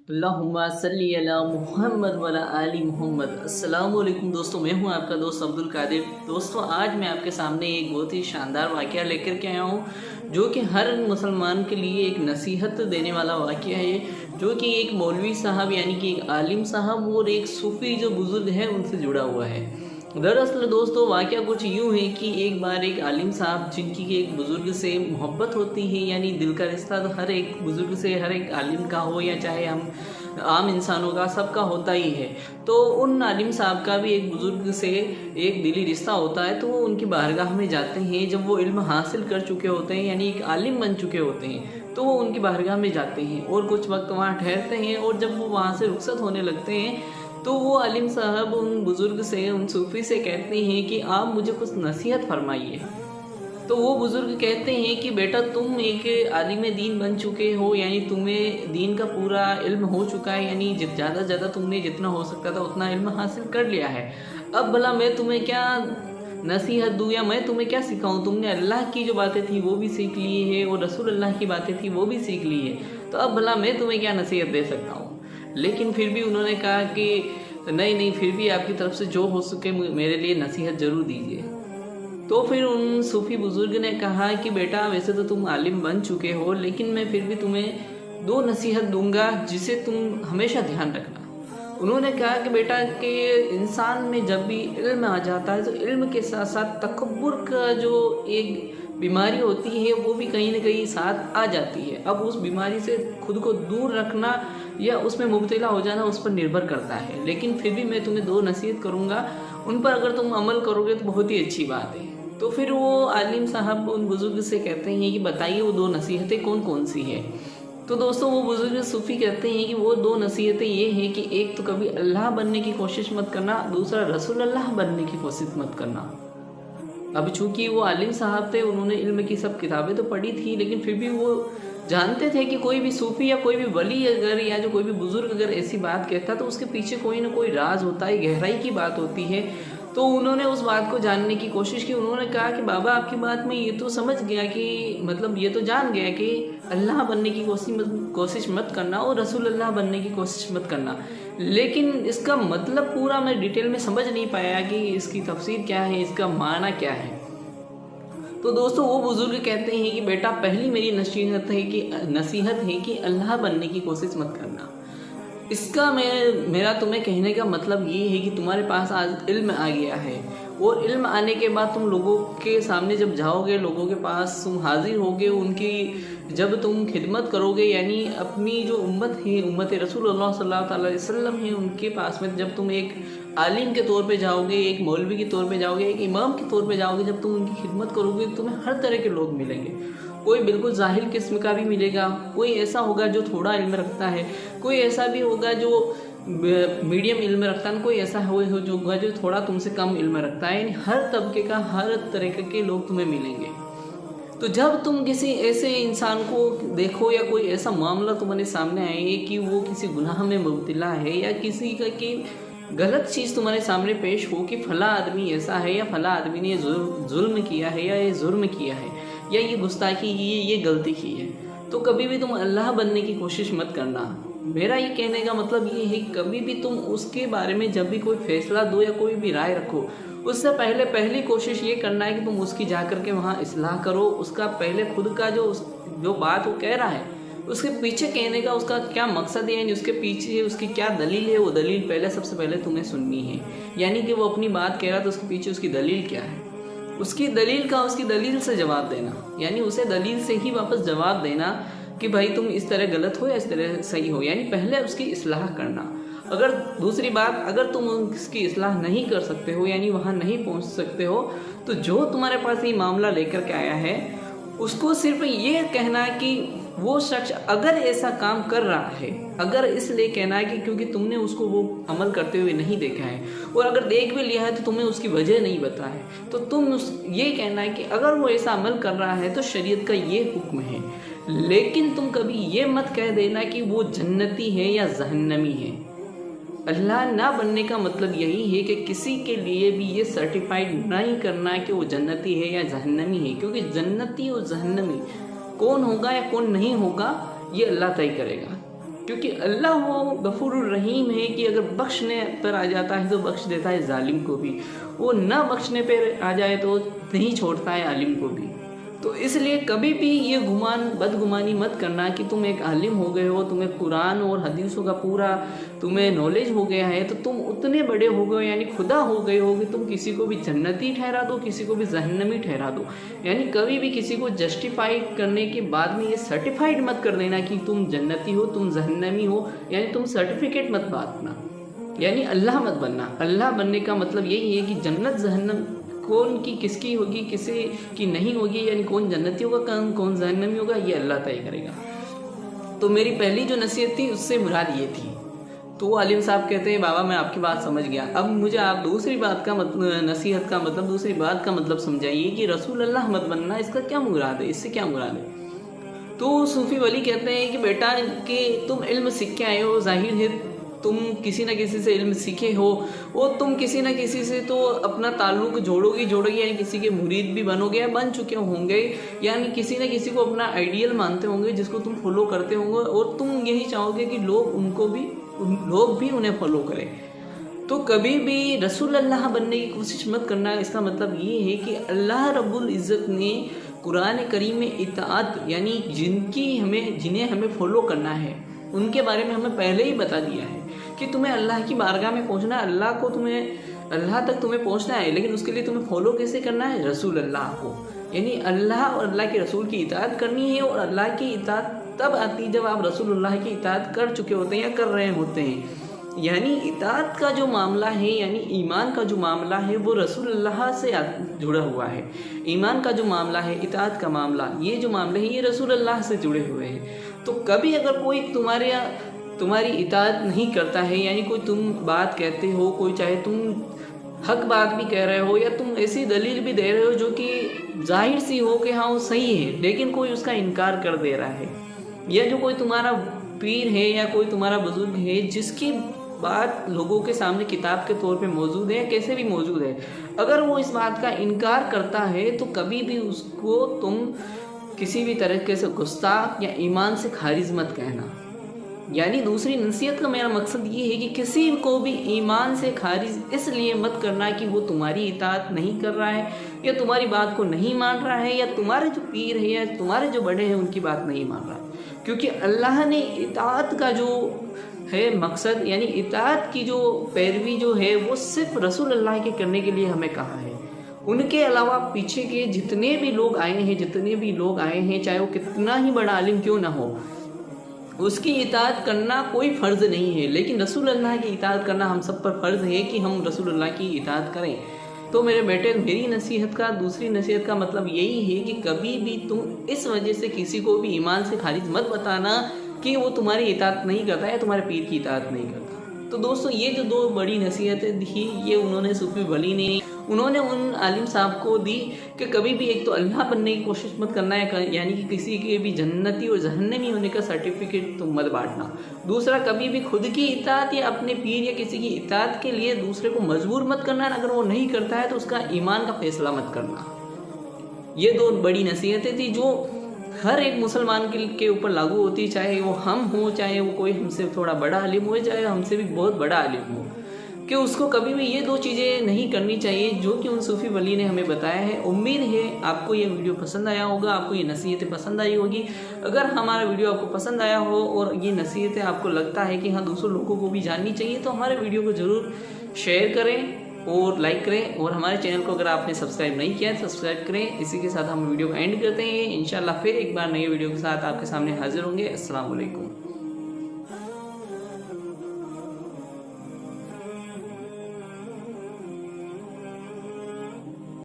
अल्लाहुम्मा सल्ली अला मुहम्मद वला आली मुहम्मद। अस्सलामु अलैकुम दोस्तों, मैं हूं आपका दोस्त अब्दुल कादिर। दोस्तों, आज मैं आपके सामने एक बहुत ही शानदार वाक़या लेकर के आया हूं जो कि हर मुसलमान के लिए एक नसीहत देने वाला वाक़या है, जो कि एक मौलवी साहब यानी कि एक आलिम साहब और एक सूफ़ी जो बुज़ुर्ग है उनसे जुड़ा हुआ है। दरअसल दोस्तों, वाक़या कुछ यूँ है कि एक बार एक आलिम साहब जिनकी एक बुज़ुर्ग से मोहब्बत होती है, यानी दिल का रिश्ता तो हर एक बुज़ुर्ग से, हर एक आलिम का हो या चाहे हम आम इंसानों का, सबका होता ही है। तो उन आलिम साहब का भी एक बुज़ुर्ग से एक दिली रिश्ता होता है। तो वो उनकी बारगाह में जाते हैं जब वो इल्म हासिल कर चुके होते हैं, यानी एक आलिम बन चुके होते हैं। तो वो उनकी बारगाह में जाते हैं और कुछ वक्त वहाँ ठहरते हैं, और जब वो वहाँ से रुखसत होने लगते हैं तो वो आलिम साहब उन बुज़ुर्ग से, उन सूफ़ी से कहते हैं कि आप मुझे कुछ नसीहत फरमाइए। तो वो बुज़ुर्ग कहते हैं कि बेटा, तुम एक आलिम दीन बन चुके हो, यानी तुम्हें दीन का पूरा इल्म हो चुका है, यानी ज़्यादा से ज़्यादा तुमने जितना हो सकता था उतना इल्म हासिल कर लिया है। अब भला मैं तुम्हें क्या नसीहत दूँ या मैं तुम्हें क्या सिखाऊँ? तुमने अल्लाह की जो बातें थी वो भी सीख ली है और रसूल अल्लाह की बातें थी वो भी सीख ली है। तो अब भला मैं तुम्हें क्या नसीहत दे सकता हूँ? लेकिन फिर भी उन्होंने कहा कि नहीं, फिर भी आपकी तरफ से जो हो सके मेरे लिए नसीहत ज़रूर दीजिए। तो फिर उन सूफ़ी बुज़ुर्ग ने कहा कि बेटा, वैसे तो तुम आलिम बन चुके हो, लेकिन मैं फिर भी तुम्हें दो नसीहत दूंगा जिसे तुम हमेशा ध्यान रखना। उन्होंने कहा कि बेटा, कि इंसान में जब भी इल्म आ जाता है तो इल्म के साथ साथ तकब्बुर का जो एक बीमारी होती है वो भी कहीं ना कहीं साथ आ जाती है। अब उस बीमारी से खुद को दूर रखना या उसमें मुब्तला हो जाना उस पर निर्भर करता है। लेकिन फिर भी मैं तुम्हें दो नसीहत करूँगा, उन पर अगर तुम अमल करोगे तो बहुत ही अच्छी बात है। तो फिर वो आलिम साहब उन बुज़ुर्ग से कहते हैं कि बताइए वो दो नसीहतें कौन कौन सी है। तो दोस्तों, वो बुज़ुर्ग सूफ़ी कहते हैं कि वो दो नसीहतें ये हैं कि एक तो कभी अल्लाह बनने की कोशिश मत करना, दूसरा रसूल अल्लाह बनने की कोशिश मत करना। अब चूँकि वो आलिम साहब थे, उन्होंने इल्म की सब किताबें तो पढ़ी थी, लेकिन फिर भी वो जानते थे कि कोई भी सूफ़ी या कोई भी वली अगर या जो कोई भी बुज़ुर्ग अगर ऐसी बात कहता तो उसके पीछे कोई ना कोई राज होता है, गहराई की बात होती है। तो उन्होंने उस बात को जानने की कोशिश की। उन्होंने कहा कि बाबा, आपकी बात में ये तो समझ गया कि मतलब ये तो जान गया कि अल्लाह बनने की कोशिश मत करना और रसूल अल्लाह बनने की कोशिश मत करना, लेकिन इसका मतलब पूरा मैं डिटेल में समझ नहीं पाया कि इसकी तफसीर क्या है, इसका माना क्या है। तो दोस्तों, वो बुज़ुर्ग कहते हैं कि बेटा, पहली मेरी नसीहत है कि अल्लाह बनने की कोशिश मत करना। इसका मेरा तुम्हें कहने का मतलब ये है कि तुम्हारे पास आज इल्म आ गया है, और इल्म आने के बाद तुम लोगों के सामने जब जाओगे, लोगों के पास तुम हाजिर होगे, उनकी जब तुम खिदमत करोगे, यानी अपनी जो उम्मत है, उम्मत रसूलुल्लाह सल्लल्लाहु अलैहि वसल्लम है, उनके पास में जब तुम एक आलिम के तौर पे जाओगे, एक मौलवी के तौर पे जाओगे, एक इमाम के तौर पे जाओगे, जब तुम उनकी खिदमत करोगे तो तुम्हें हर तरह के लोग मिलेंगे। कोई बिल्कुल जाहिल किस्म का भी मिलेगा, कोई ऐसा होगा जो थोड़ा इल्म रखता है, कोई ऐसा भी होगा जो मीडियम इल्म रखता है, कोई ऐसा होगा जो थोड़ा तुमसे कम इल्म रखता है। यानी हर तबके का, हर तरह के लोग तुम्हें मिलेंगे। तो जब तुम किसी ऐसे इंसान को देखो या कोई ऐसा मामला तुम्हारे सामने आए कि वो किसी गुनाह में मुब्तला है, या किसी का कि गलत चीज़ तुम्हारे सामने पेश हो कि फ़ला आदमी ऐसा है, या फ़ला आदमी ने जुल्म किया है, या ये जुर्म किया है, या ये गुस्ताखी की है, ये गलती की है, तो कभी भी तुम अल्लाह बनने की कोशिश मत करना। मेरा ये कहने का मतलब ये है कि कभी भी तुम उसके बारे में जब भी कोई फ़ैसला दो या कोई भी राय रखो, उससे पहली कोशिश ये करना है कि तुम उसकी जा कर के वहाँ इस्लाह करो। उसका पहले खुद का जो बात वो कह रहा है, उसके पीछे कहने का उसका क्या मकसद है, यानी उसके पीछे उसकी क्या दलील है, वो दलील सबसे पहले तुम्हें सुननी है। यानी कि वो अपनी बात कह रहा तो उसके पीछे उसकी दलील क्या है, उसकी दलील से जवाब देना, यानी उसे दलील से ही वापस जवाब देना कि भाई तुम इस तरह गलत हो या इस तरह सही हो, यानी पहले उसकी इस्लाह करना। अगर दूसरी बात, अगर तुम उसकी इस्लाह नहीं कर सकते हो, यानी वहाँ नहीं पहुँच सकते हो, तो जो तुम्हारे पास ये मामला लेकर के आया है उसको सिर्फ ये कहना कि वो शख्स अगर ऐसा काम कर रहा है, अगर इसलिए कहना है कि क्योंकि तुमने उसको वो अमल करते हुए नहीं देखा है, और अगर देख भी लिया है तो तुम्हें उसकी वजह नहीं पता है, तो तुम ये कहना है कि अगर वो ऐसा अमल कर रहा है तो शरीयत का ये हुक्म है। लेकिन तुम कभी ये मत कह देना कि वो जन्नती है या जहन्नमी है। अल्लाह ना बनने का मतलब यही है कि किसी के लिए भी ये सर्टिफाइड नहीं करना कि वो जन्नती है या जहन्नमी है, क्योंकि जन्नती और जहन्नमी कौन होगा या कौन नहीं होगा ये अल्लाह तय करेगा। کیونکہ اللہ وہ غفور الرحیم ہے کہ اگر بخشنے پر آ جاتا ہے تو بخش دیتا ہے ظالم کو بھی، وہ نہ بخشنے پر آ جائے تو نہیں چھوڑتا ہے عالم کو بھی۔ تو اس لیے کبھی بھی یہ بدگمانی مت کرنا کہ تم ایک عالم ہو گئے ہو، تمہیں قرآن اور حدیثوں کا پورا تمہیں نالج ہو گیا ہے، تو تم اتنے بڑے ہو گئے یعنی خدا ہو گئے ہو کہ تم کسی کو بھی جنتی ٹھہرا دو، کسی کو بھی جہنمی ٹھہرا دو۔ یعنی کبھی بھی کسی کو جسٹیفائی کرنے کے بعد میں یہ سرٹیفائیڈ مت کر دینا کہ تم جنتی ہو، تم جہنمی ہو، یعنی تم سرٹیفکیٹ مت بانٹنا، یعنی اللہ مت بننا۔ اللہ بننے کا مطلب یہی ہے کہ جنت جہنم کون کی کس کی ہوگی، کسی کی نہیں ہوگی، یعنی کون جنتی ہوگا کون جہنمی ہوگا، یہ اللہ طے کرے گا۔ تو میری پہلی جو نصیحت تھی اس سے مراد یہ تھی۔ تو عالم صاحب کہتے ہیں بابا میں آپ کی بات سمجھ گیا، اب مجھے آپ دوسری بات کا نصیحت کا مطلب، دوسری بات کا مطلب سمجھائیے کہ رسول اللہ مت بننا، اس کا کیا مراد ہے، اس سے کیا مراد ہے؟ تو صوفی ولی کہتے ہیں کہ بیٹا کہ تم علم سیکھ کے آئے ہو، ظاہر ہے تم کسی نہ کسی سے علم سیکھے ہو، اور تم کسی نہ کسی سے تو اپنا تعلق جوڑو گی، یعنی کسی کے مرید بھی بنو گے، بن چکے ہوں گے، یعنی کسی نہ کسی کو اپنا آئیڈیل مانتے ہوں گے جس کو تم فالو کرتے ہوں گے، اور تم یہی چاہو گے کہ لوگ بھی انہیں فالو کریں۔ تو کبھی بھی رسول اللہ بننے کی کوشش مت کرنا۔ اس کا مطلب یہ ہے کہ اللہ رب العزت نے قرآن کریم میں اطاعت یعنی جنہیں ہمیں فالو کرنا ہے ان کے بارے میں ہمیں پہلے ہی بتا دیا ہے کہ تمہیں اللہ کی بارگاہ میں پہنچنا ہے، اللہ تک تمہیں پہنچنا ہے، لیکن اس کے لیے تمہیں فالو کیسے کرنا ہے؟ رسول اللہ کو، یعنی اللہ اور اللہ کے رسول کی اطاعت کرنی ہے۔ اور اللہ کی اطاعت تب آتی جب آپ رسول اللہ کی اطاعت کر چکے ہوتے ہیں یا کر رہے ہوتے ہیں۔ یعنی اطاعت کا جو معاملہ ہے، یعنی ایمان کا جو معاملہ ہے وہ رسول اللہ سے جڑا ہوا ہے۔ ایمان کا جو معاملہ ہے، اطاعت کا معاملہ، یہ جو معاملے ہیں یہ رسول اللہ سے جڑے ہوئے ہیں۔ تو کبھی اگر کوئی تمہاری اطاعت نہیں کرتا ہے، یعنی کوئی تم بات کہتے ہو، کوئی چاہے تم حق بات بھی کہہ رہے ہو یا تم ایسی دلیل بھی دے رہے ہو جو کہ ظاہر سی ہو کہ ہاں وہ صحیح ہے، لیکن کوئی اس کا انکار کر دے رہا ہے، یا جو کوئی تمہارا پیر ہے یا کوئی تمہارا بزرگ ہے جس کی بات لوگوں کے سامنے کتاب کے طور پہ موجود ہے، کیسے بھی موجود ہے، اگر وہ اس بات کا انکار کرتا ہے تو کبھی بھی اس کو تم کسی بھی طریقے سے گستاخ یا ایمان سے خارج مت کہنا۔ یعنی دوسری نصیحت کا میرا مقصد یہ ہے کہ کسی کو بھی ایمان سے خارج اس لیے مت کرنا کہ وہ تمہاری اطاعت نہیں کر رہا ہے یا تمہاری بات کو نہیں مان رہا ہے یا تمہارے جو پیر ہے یا تمہارے جو بڑے ہیں ان کی بات نہیں مان رہا ہے، کیونکہ اللہ نے اطاعت کا جو ہے مقصد یعنی اطاعت کی جو پیروی جو ہے وہ صرف رسول اللہ کے کرنے کے لیے ہمیں کہا ہے۔ ان کے علاوہ پیچھے کے جتنے بھی لوگ آئے ہیں چاہے وہ کتنا ہی بڑا عالم کیوں نہ ہو، اس کی اطاعت کرنا کوئی فرض نہیں ہے، لیکن رسول اللہ کی اطاعت کرنا ہم سب پر فرض ہے کہ ہم رسول اللہ کی اطاعت کریں۔ تو میرے بیٹے میری دوسری نصیحت کا مطلب یہی ہے کہ کبھی بھی تم اس وجہ سے کسی کو بھی ایمان سے خارج مت بتانا کہ وہ تمہاری اطاعت نہیں کرتا ہے، تمہارے پیر کی اطاعت نہیں کرتا۔ تو دوستو یہ جو دو بڑی نصیحتیں دی یہ انہوں نے صوفی ولی نے ان عالم صاحب کو دی کہ کبھی بھی ایک تو اللہ بننے کی کوشش مت کرنا ہے، یعنی کہ کسی کے بھی جنتی اور جہنمی ہونے کا سرٹیفکیٹ تم مت بانٹنا۔ دوسرا، کبھی بھی خود کی اطاعت یا اپنے پیر یا کسی کی اطاعت کے لیے دوسرے کو مجبور مت کرنا، اگر وہ نہیں کرتا ہے تو اس کا ایمان کا فیصلہ مت کرنا۔ یہ دو بڑی نصیحتیں تھی جو ہر ایک مسلمان کے اوپر لاگو ہوتی، چاہے وہ ہم ہوں، چاہے وہ کوئی ہم سے تھوڑا بڑا عالم ہو، چاہے ہم سے بھی بہت بڑا عالم ہو، کہ اس کو کبھی بھی یہ دو چیزیں نہیں کرنی چاہیے جو کہ ان صوفی ولی نے ہمیں بتایا ہے۔ امید ہے آپ کو یہ ویڈیو پسند آیا ہوگا، آپ کو یہ نصیحتیں پسند آئی ہوگی۔ اگر ہمارا ویڈیو آپ کو پسند آیا ہو اور یہ نصیحتیں آپ کو لگتا ہے کہ ہاں دوسرے لوگوں کو بھی جاننی چاہیے تو ہمارے ویڈیو کو ضرور شیئر کریں اور لائک کریں، اور ہمارے چینل کو اگر آپ نے سبسکرائب نہیں کیا ہے سبسکرائب کریں۔ اسی کے ساتھ ہم ویڈیو کو اینڈ کرتے ہیں، انشاءاللہ پھر ایک بار نئی ویڈیو کے ساتھ آپ کے سامنے حاضر ہوں گے۔ السلام علیکم۔